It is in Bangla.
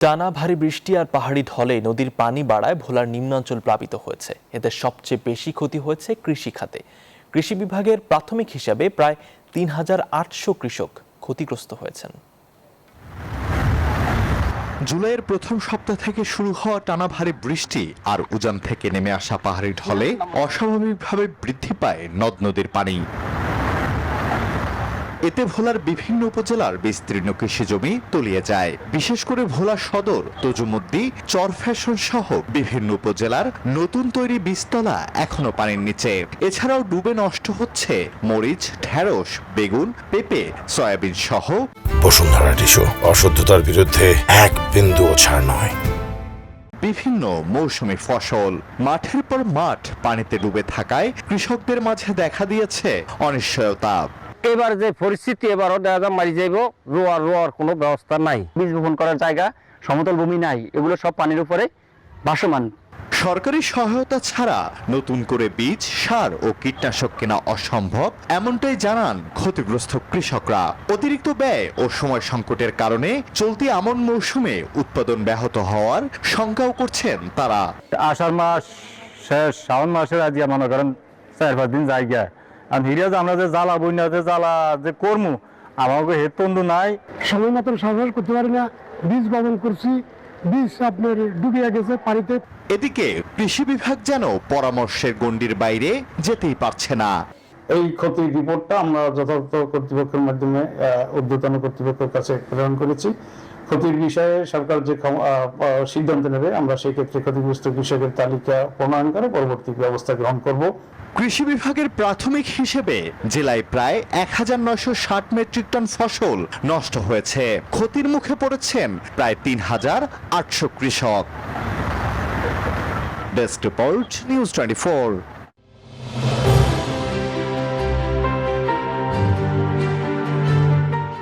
টানা ভারী বৃষ্টি আর পাহাড়ি ঢলে নদীর পানি বাড়ায় ভোলার নিম্নাঞ্চল প্লাবিত হয়েছে। এতে সবচেয়ে বেশি ক্ষতি হয়েছে কৃষি খাতে। কৃষি বিভাগের প্রাথমিক হিসাবে প্রায় ৩,৮০০ কৃষক ক্ষতিগ্রস্ত হয়েছেন। জুলাইয়ের প্রথম সপ্তাহ থেকে শুরু হওয়া টানা ভারী বৃষ্টি আর উজান থেকে নেমে আসা পাহাড়ি ঢলে অস্বাভাবিকভাবে বৃদ্ধি পায় নদ নদীর পানি। এতে ভোলার বিভিন্ন উপজেলার বিস্তীর্ণ কৃষি জমি তলিয়ে যায়। বিশেষ করে ভোলা সদর, তজুমুদ্দি, চরফ্যাশন সহ বিভিন্ন উপজেলার নতুন তৈরি বীজতলা এখনো পানির নিচে। এছাড়াও ডুবে নষ্ট হচ্ছে মরিচ, ঢেঁড়স, বেগুন, পেঁপে, সয়াবিন সহ বসুন্ধরা টিস্যু, অশুদ্ধতার বিরুদ্ধে এক বিন্দুও ছাড় নয়। বিভিন্ন মৌসুমী ফসল। মাঠের পর মাঠ পানিতে ডুবে থাকায় কৃষকদের মাঝে দেখা দিয়েছে অনিশ্চয়তা। এবার যে পরিস্থিতি, এবারও দেখা যায় মারি যাইব। রোয়ার কোনো ব্যবস্থা নাই, বীজ বপন করার জায়গা, সমতল ভূমি নাই, এগুলো সব পানির উপরে ভাসমান। সরকারি সহায়তা ছাড়া নতুন করে বীজ, সার ও কীটনাশক কেনা অসম্ভব, এমনটাই জানান ক্ষতিগ্রস্ত কৃষকরা। অতিরিক্ত ব্যয় ও সময় সংকটের কারণে চলতি আমন মৌসুমে উৎপাদন ব্যাহত হওয়ার শঙ্কাও করছেন তারা। আষাঢ় মাস শেষ, শ্রাবণ মাসের আজ মনে করেন 4-5 দিন জায়গা। আর হিরিয়া যে আমরা যে জ্বালা বইনা যে জ্বালা যে কর্মু, আমাকে হেতন্দু নাই, সময় মতন সরবরাহ করতে পারি না। বীজ বপন করছি, বীজ আপনার ডুবিয়ে গেছে পানিতে। এদিকে কৃষি বিভাগ যেন পরামর্শের গণ্ডির বাইরে যেতেই পারছে না। এই ক্ষতির রিপোর্টটা আমরা যথাযথ কর্তৃপক্ষের মাধ্যমে ঊর্ধ্বতন কর্তৃপক্ষের কাছে প্রেরণ করেছি। ক্ষতির বিষয়ে সরকার যে সিদ্ধান্ত নেবে, আমরা সেই ক্ষেত্রে ক্ষতিগ্রস্ত কৃষকের তালিকা প্রণয়ন করে পরবর্তী ব্যবস্থা গ্রহণ করব। কৃষি বিভাগের প্রাথমিক হিসেবে জেলায় প্রায় ১,৯৬০ মেট্রিক টন ফসল নষ্ট হয়েছে। ক্ষতির মুখে পড়েছেন প্রায় ৩,৮০০ কৃষক। Desk report, news 24।